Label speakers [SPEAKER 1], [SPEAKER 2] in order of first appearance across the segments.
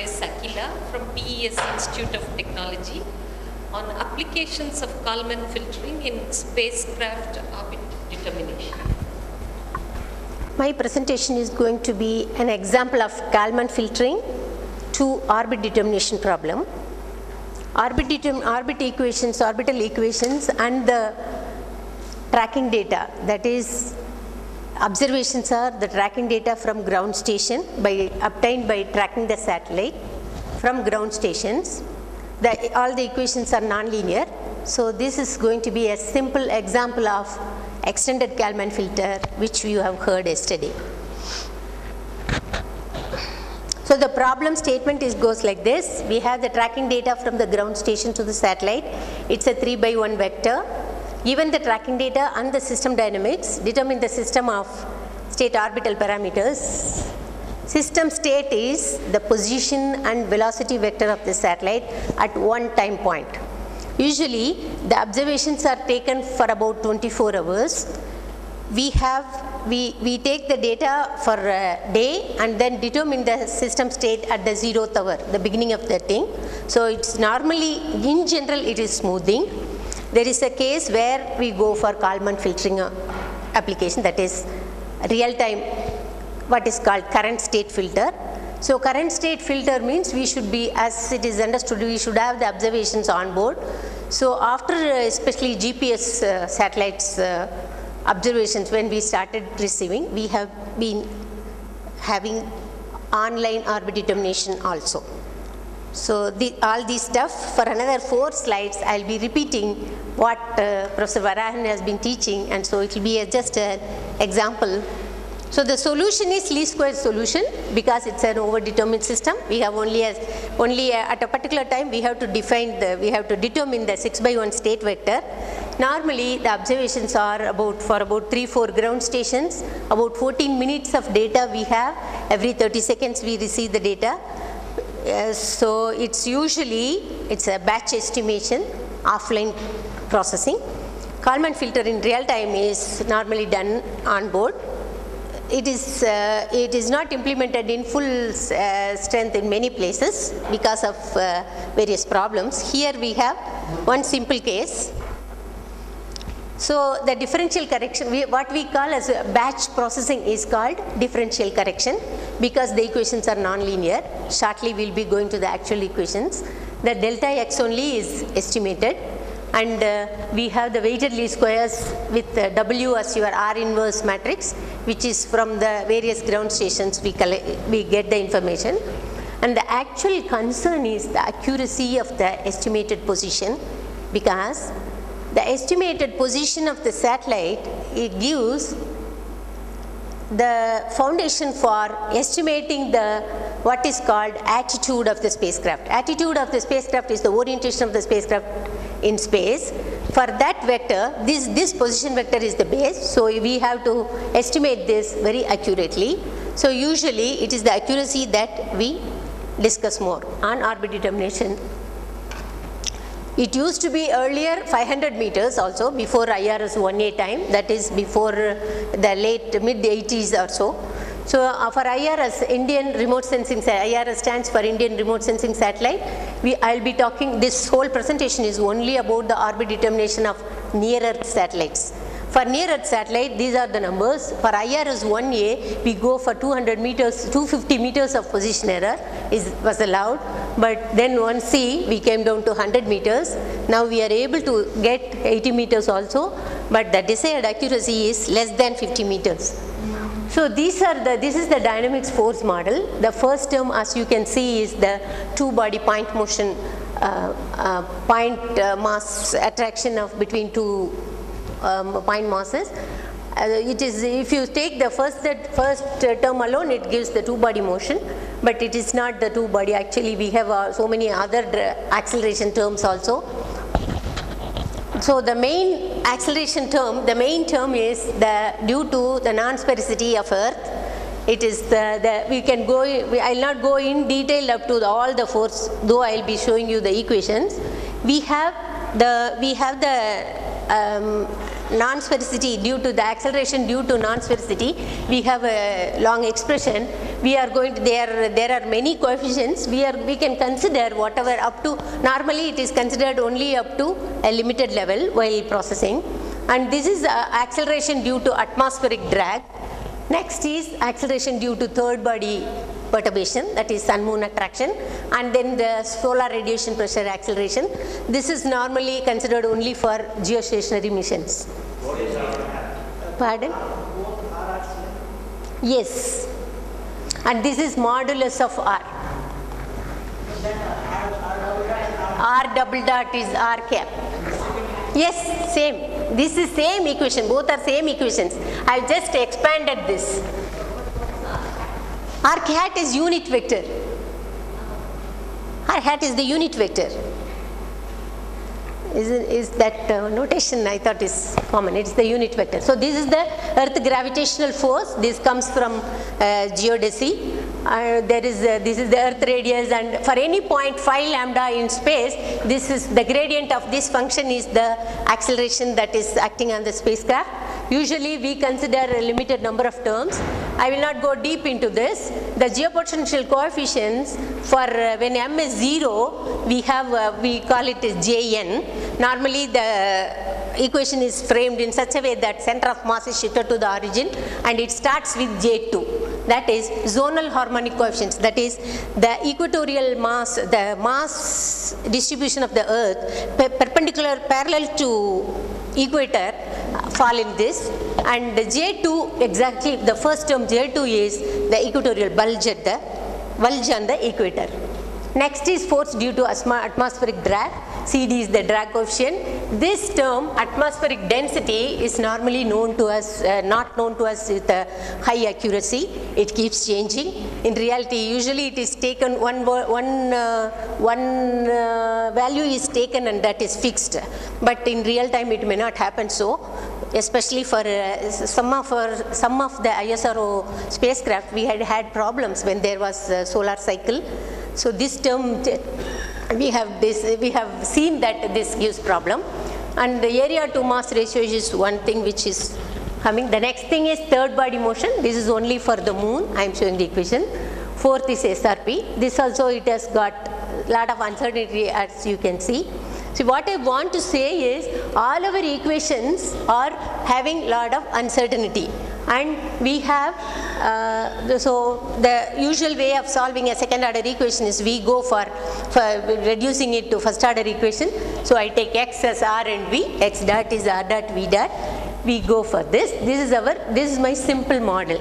[SPEAKER 1] is Akila from PES Institute of Technology on applications of Kalman filtering in spacecraft orbit determination.
[SPEAKER 2] My presentation is going to be an example of Kalman filtering to orbit determination problem. Orbital equations and the tracking data, that is observations are the tracking data from ground station obtained by tracking the satellite from ground stations. All the equations are nonlinear. So this is going to be a simple example of extended Kalman filter which you have heard yesterday. So the problem statement goes like this. We have the tracking data from the ground station to the satellite. It's a 3x1 vector. Given the tracking data and the system dynamics, determine the system of state orbital parameters. System state is the position and velocity vector of the satellite at one time point. Usually the observations are taken for about 24 hours. We take the data for a day and then determine the system state at the 0th hour, the beginning of the thing. So it's normally, in general, it is smoothing. There is a case where we go for Kalman filtering application, that is real time, what is called current state filter. So current state filter means we should be, as it is understood, we should have the observations on board. So after especially GPS satellites observations, when we started receiving, we have been having online orbit determination also. So all this stuff, for another 4 slides, I'll be repeating what Professor Varahan has been teaching, and so it will be just an example. So the solution is least square solution because it's an overdetermined system. We have only at a particular time we have to determine the 6x1 state vector. Normally the observations are for about 3-4 ground stations. About 14 minutes of data we have. Every 30 seconds we receive the data. So it's a batch estimation, offline processing. Kalman filter in real time is normally done on board. It is not implemented in full strength in many places because of various problems. Here we have one simple case. So the differential correction, what we call as batch processing is called differential correction because the equations are nonlinear. Shortly we will be going to the actual equations. The delta x only is estimated, and we have the weighted least squares with W as your R inverse matrix, which is from the various ground stations we get the information. And the actual concern is the accuracy of the estimated position, because the estimated position of the satellite, it gives the foundation for estimating what is called attitude of the spacecraft. Attitude of the spacecraft is the orientation of the spacecraft in space. For that vector, this position vector is the base, so we have to estimate this very accurately. So usually it is the accuracy that we discuss more on orbit determination. It used to be earlier 500 meters also before IRS 1A time, that is before the mid 80s or so. So for IRS, Indian Remote Sensing, IRS stands for Indian Remote Sensing Satellite. I'll be talking, this whole presentation is only about the orbit determination of near Earth satellites. For near Earth satellite, these are the numbers. For IRS 1A, we go for 200 meters, 250 meters of position error was allowed. But then 1C, we came down to 100 meters. Now we are able to get 80 meters also, but the desired accuracy is less than 50 meters. So this is the dynamics force model. The first term, as you can see, is the two-body point motion, mass attraction of between two point masses. It is, if you take the first term alone, it gives the two-body motion, but it is not the two-body. Actually, we have so many other acceleration terms also. So the main acceleration term, the main term is due to the non-sphericity of Earth. It is we can go. I'll not go in detail up to all the force, though I'll be showing you the equations. We have the non-sphericity due to the acceleration due to non-sphericity. We have a long expression we are going to, there are many coefficients. We can consider whatever up to, normally it is considered only up to a limited level while processing. And this is acceleration due to atmospheric drag. Next is acceleration due to third body perturbation, that is sun moon attraction, and then the solar radiation pressure acceleration. This is normally considered only for geostationary missions. Pardon? Yes. And this is modulus of R. R double dot is R cap. Yes, same. This is same equation. Both are same equations. I have just expanded this. R hat is unit vector. R hat is the unit vector. Is that notation I thought is common. It's the unit vector. So this is the Earth gravitational force. This comes from geodesy. This is the Earth radius, and for any point phi lambda in space, this is the gradient of this function is the acceleration that is acting on the spacecraft. Usually we consider a limited number of terms. I will not go deep into this. The geopotential coefficients for when m is 0, we call it as Jn. Normally the equation is framed in such a way that center of mass is shifted to the origin, and it starts with J2. That is zonal harmonic coefficients. That is the equatorial mass, the mass distribution of the Earth perpendicular parallel to equator fall in this, and the J2, exactly the first term J2 is the equatorial bulge on the equator. Next is force due to atmospheric drag. CD is the drag coefficient. This term atmospheric density is normally known to us, not known to us with high accuracy. It keeps changing. In reality, usually it is taken one value is taken and that is fixed. But in real time, it may not happen so. Especially for some of the ISRO spacecraft, we had problems when there was a solar cycle. So this term, we have seen that this gives problem. And the area to mass ratio is one thing which is coming. The next thing is third body motion. This is only for the moon. I am showing the equation. Fourth is SRP. This also, it has got a lot of uncertainty, as you can see. So what I want to say is all our equations are having lot of uncertainty, and we have so the usual way of solving a second order equation is we go for reducing it to first order equation. So I take x as r and v, x dot is r dot v dot. We go for this. This is my simple model.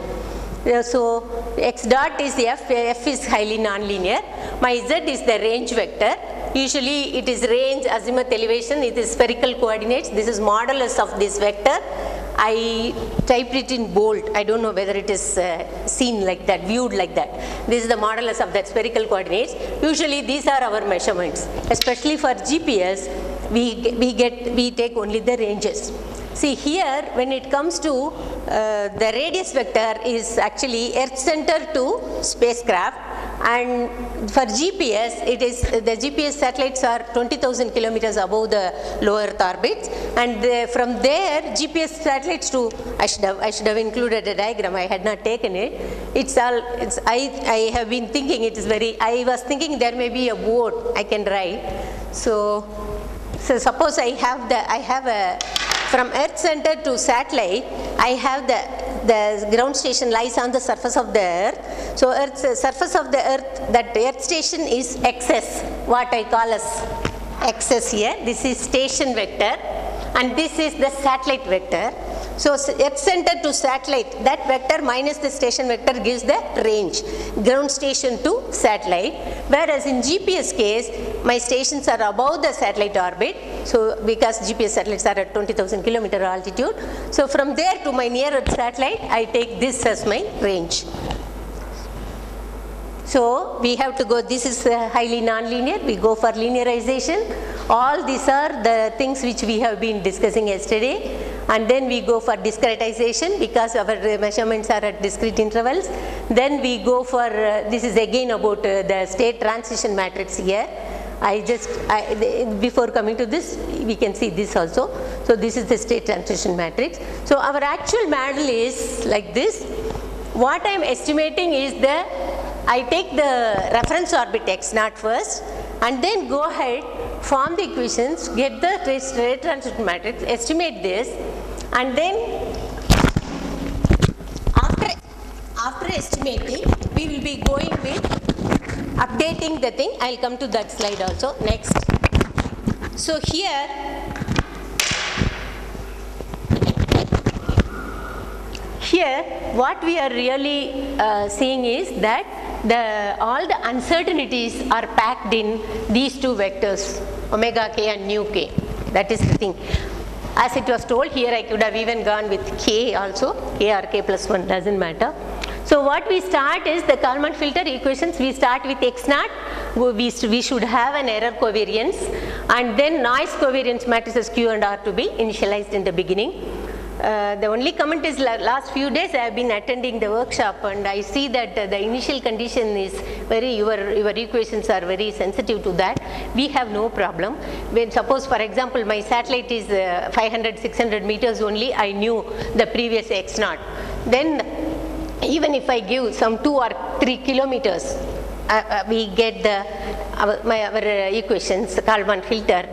[SPEAKER 2] So x dot is f is highly nonlinear. My z is the range vector. Usually it is range, azimuth, elevation, it is spherical coordinates. This is modulus of this vector. I typed it in bold. I don't know whether it is seen like that, viewed like that. This is the modulus of that spherical coordinates. Usually these are our measurements. Especially for GPS, we take only the ranges. See here, when it comes to the radius vector is actually Earth center to spacecraft, and for GPS, it is the GPS satellites are 20,000 kilometers above the low Earth orbits, and from there GPS satellites to I should have included a diagram. I had not taken it. I have been thinking it is very. I was thinking there may be a boat I can ride. So suppose I have a from Earth center to satellite, I have the ground station lies on the surface of the Earth. So surface of the Earth, that Earth station is XS, what I call as XS here. This is station vector, and this is the satellite vector. So Earth center to satellite, that vector minus the station vector gives the range, ground station to satellite. Whereas in GPS case, my stations are above the satellite orbit. So because GPS satellites are at 20,000 kilometer altitude. So from there to my near Earth satellite, I take this as my range. So we have to go, this is highly nonlinear, we go for linearization. All these are the things which we have been discussing yesterday. And then we go for discretization because our measurements are at discrete intervals. Then we go for, this is again about the state transition matrix here. Before coming to this, we can see this also. So this is the state transition matrix. So our actual model is like this. what I am estimating is I take the reference orbit x0 first and then go ahead, form the equations, get the rate transition matrix, estimate this, and then after estimating, we will be going with updating the thing. I will come to that slide also next. So here, what we are really seeing is that all the uncertainties are packed in these two vectors, omega k and nu k. That is the thing. As it was told here, I could have even gone with k also, k or k plus 1, doesn't matter. So what we start is the Kalman filter equations. We start with x0, we should have an error covariance, and then noise covariance matrices q and r to be initialized in the beginning. The only comment is last few days I have been attending the workshop, and I see that the initial condition is your equations are very sensitive to that. We have no problem. When suppose for example my satellite is 500-600 meters only, I knew the previous x0. Then even if I give some 2 or 3 kilometers, we get our equations, Kalman filter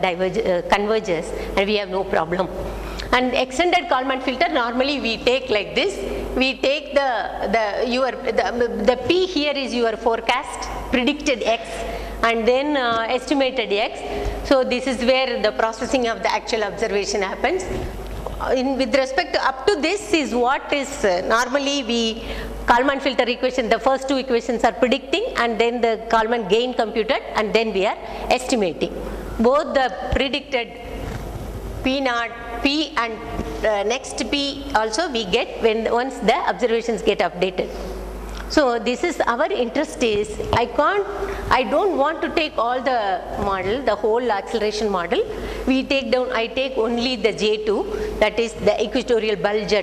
[SPEAKER 2] converges, and we have no problem. And extended Kalman filter, normally we take like this. We take the P here is your forecast, predicted x, and then estimated x. So this is where the processing of the actual observation happens. With respect to up to this is what is normally Kalman filter equation, the first two equations are predicting, and then the Kalman gain computed, and then we are estimating. Both the predicted P0, P and next P also we get once the observations get updated. So this is our interest is, I don't want to take all the model, the whole acceleration model. I take only the J2, that is the equatorial bulge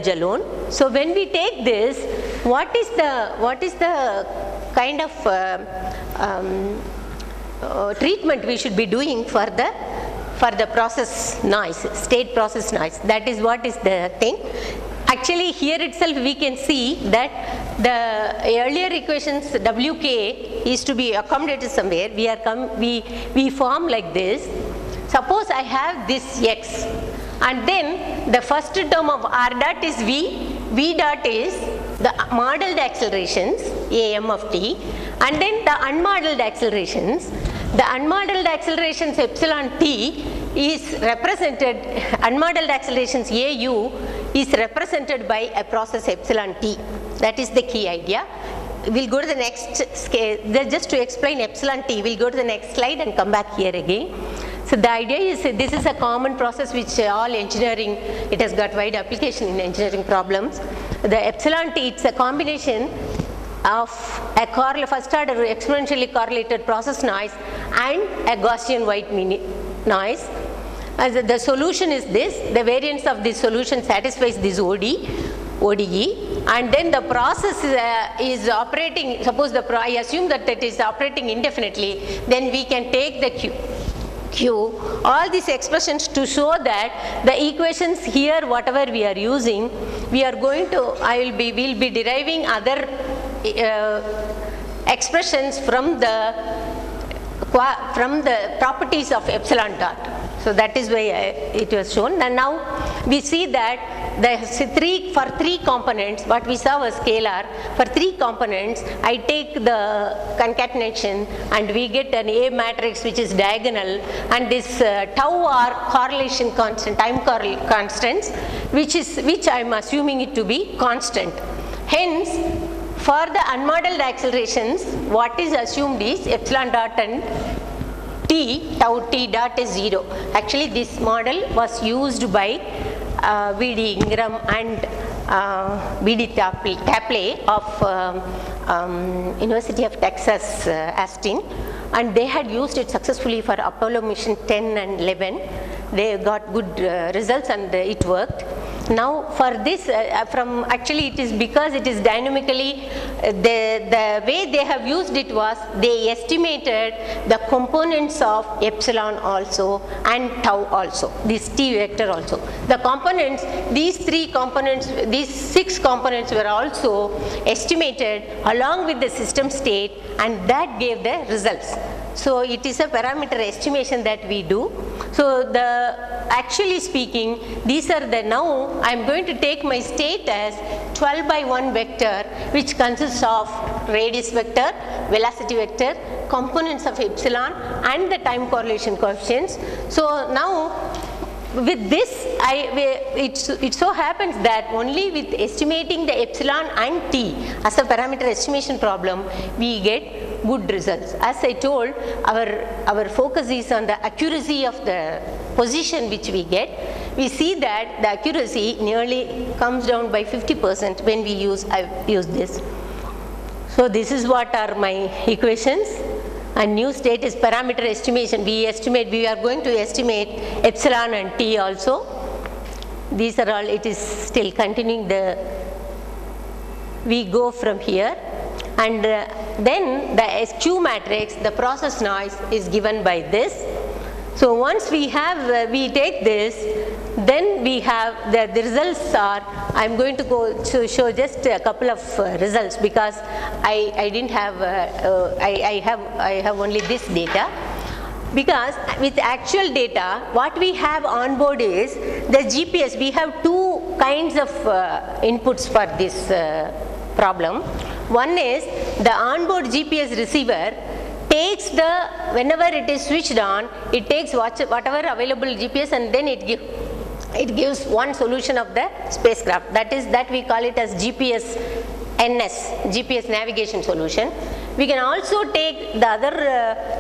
[SPEAKER 2] alone. So when we take this, what is the kind of treatment we should be doing for the process noise, state process noise? That is what is the thing. Actually here itself we can see that the earlier equations Wk is to be accommodated somewhere. We form like this. Suppose I have this x, and then the first term of r dot is v dot is the modeled accelerations am of t, and then the unmodeled accelerations. The unmodeled accelerations epsilon t is represented, unmodeled accelerations au is represented by a process epsilon t. That is the key idea. We'll go to the next scale, just to explain epsilon t, we'll go to the next slide and come back here again. So the idea is this is a common process which all engineering, it has got wide application in engineering problems. The epsilon t, it's a combination of a first order exponentially correlated process noise and a Gaussian white noise. As the solution is this, the variance of this solution satisfies this ODE, and then the process is operating, suppose I assume that it is operating indefinitely, then we can take the Q, all these expressions to show that the equations here, whatever we are using, we are going to, we'll be deriving other expressions from the properties of epsilon dot. So that is why it was shown. And now we see that for three components, what we saw was scalar. For three components, I take the concatenation and we get an A matrix which is diagonal, and this tau are correlation constant, time constants, which I am assuming it to be constant. Hence, for the unmodeled accelerations, what is assumed is epsilon dot and tau t dot is 0. Actually, this model was used by V.D. Ingram and V.D. Tapley of University of Texas, Austin, and they had used it successfully for Apollo mission 10 and 11. They got good results and it worked. Now for this, actually it is because it is dynamically, the way they have used it was they estimated the components of epsilon also and tau also, this t vector also. The components, these 3 components, these 6 components were also estimated along with the system state, and that gave the results. So it is a parameter estimation that we do. So actually speaking, these are the, now I am going to take my state as 12 by 1 vector, which consists of radius vector, velocity vector, components of epsilon and the time correlation coefficients. So now with this, it so happens that only with estimating the epsilon and t as a parameter estimation problem, we get good results. As I told, our focus is on the accuracy of the position which we get. We see that the accuracy nearly comes down by 50% when we use this. So this is what are my equations. And new state is parameter estimation. We are going to estimate epsilon and t also. These are all, it is still continuing we go from here. And then the SQ matrix, the process noise is given by this. So once we have, we take this, then we have the results are, I am going to go to show just a couple of results, because I didn't have, I have only this data. Because with actual data, what we have on board is the GPS. We have 2 kinds of inputs for this problem. One is the onboard GPS receiver takes whenever it is switched on, it takes whatever available GPS, and then it gives one solution of the spacecraft. That we call it as GPS NS, GPS navigation solution. We can also take the other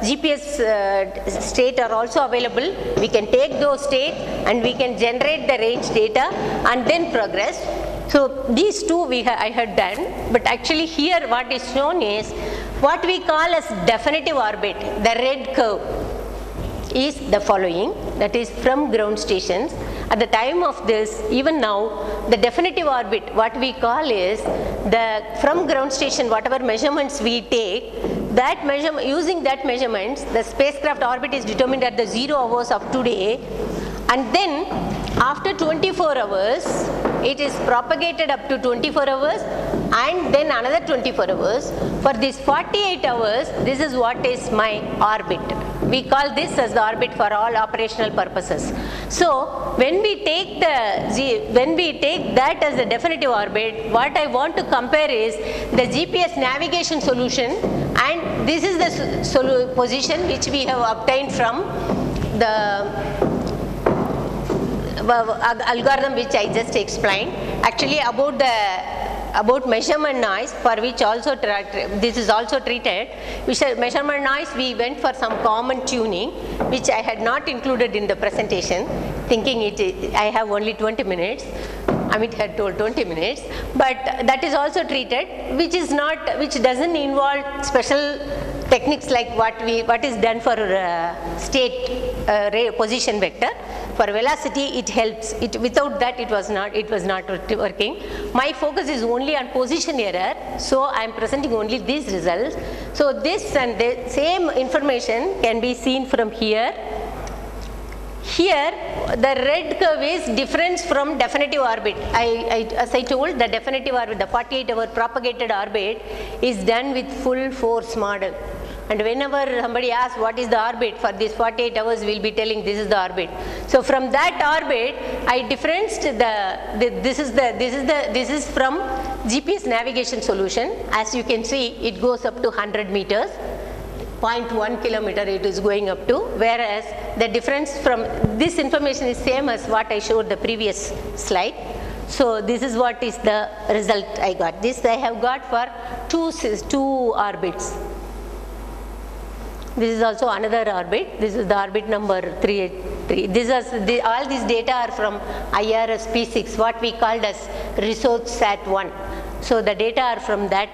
[SPEAKER 2] GPS state are also available. We can take those states and we can generate the range data and then progress. So these 2 I had done, but actually here what is shown is what we call as definitive orbit. The red curve is the following, that is from ground stations. At the time of this, even now, the definitive orbit, what we call is from ground station, whatever measurements we take, using that measurements, the spacecraft orbit is determined at the 0 hours of today, and then after 24 hours, it is propagated up to 24 hours and then another 24 hours. For this 48 hours, this is what is my orbit. We call this as the orbit for all operational purposes. So when we take that as the definitive orbit, what I want to compare is the GPS navigation solution, and this is the position which we have obtained from the algorithm which I just explained. Actually about measurement noise, for which also this is also treated. Measurement noise, we went for some common tuning, which I had not included in the presentation, thinking I have only 20 minutes. Amit had told 20 minutes, but that is also treated, which doesn't involve special techniques like what is done for state position vector. For velocity, it helps. Without that, it was not working. My focus is only on position error, so I am presenting only these results. So this and the same information can be seen from here. Here, the red curve is difference from definitive orbit. As I told, the definitive orbit, the 48-hour propagated orbit is done with full force model. And whenever somebody asks what is the orbit for this 48 hours, we will be telling this is the orbit. So from that orbit, I differenced this is from GPS navigation solution. As you can see, it goes up to 100 meters. 0.1 kilometer it is going up to, whereas the difference from this information is same as what I showed the previous slide. So this is what is the result I got. This I have got for two orbits. This is also another orbit. This is the orbit number 383. All these data are from IRS P6, what we called as resource sat 1. So the data are from that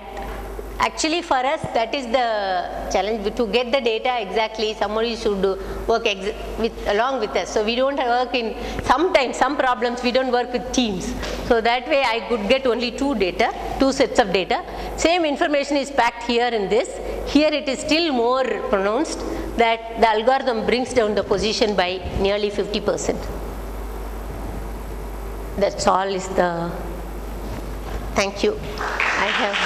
[SPEAKER 2] Actually, for us, that is the challenge. To get the data exactly, somebody should work along with us. So we don't work in, sometimes, some problems we don't work with teams. So that way I could get only two sets of data. Same information is packed here in this. Here it is still more pronounced that the algorithm brings down the position by nearly 50%. That's all is the, thank you. I have.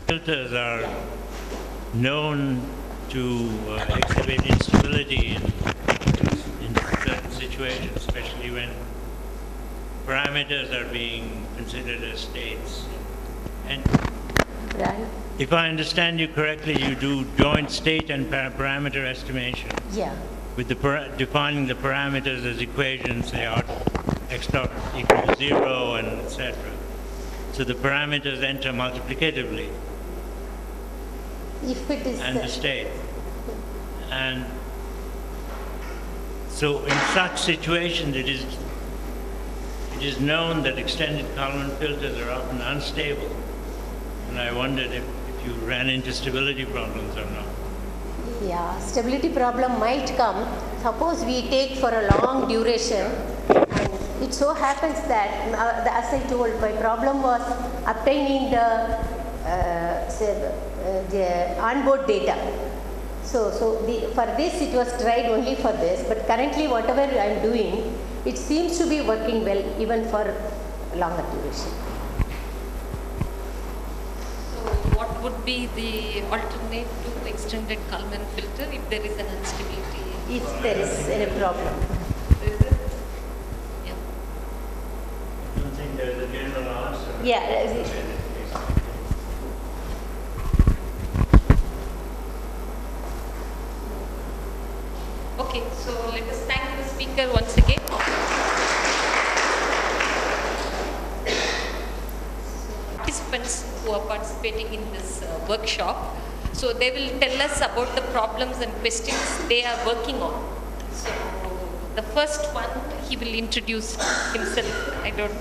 [SPEAKER 3] Filters are known to exhibit instability in certain situations, especially when parameters are being considered as states. And if I understand you correctly, you do joint state and parameter estimation.
[SPEAKER 2] Yeah.
[SPEAKER 3] With defining the parameters as equations, they are x dot equal to 0 and etc. So the parameters enter multiplicatively.
[SPEAKER 2] If it is
[SPEAKER 3] and the state. And so in such situations, it is known that extended Kalman filters are often unstable. And I wondered if you ran into stability problems or not.
[SPEAKER 2] Yeah, stability problem might come. Suppose we take for a long duration, and it so happens that, as I told, my problem was obtaining the onboard data. So for this it was tried only for this, but currently whatever I am doing, it seems to be working well even for longer duration.
[SPEAKER 1] So what would be the alternate to extended Kalman filter if there is an instability?
[SPEAKER 2] If there is any problem.
[SPEAKER 1] Yeah.
[SPEAKER 3] I don't think there is a general answer.
[SPEAKER 2] Yeah.
[SPEAKER 1] Okay, so let us thank the speaker once again. Participants who are participating in this workshop, so they will tell us about the problems and questions they are working on. So the first one, he will introduce himself. I don't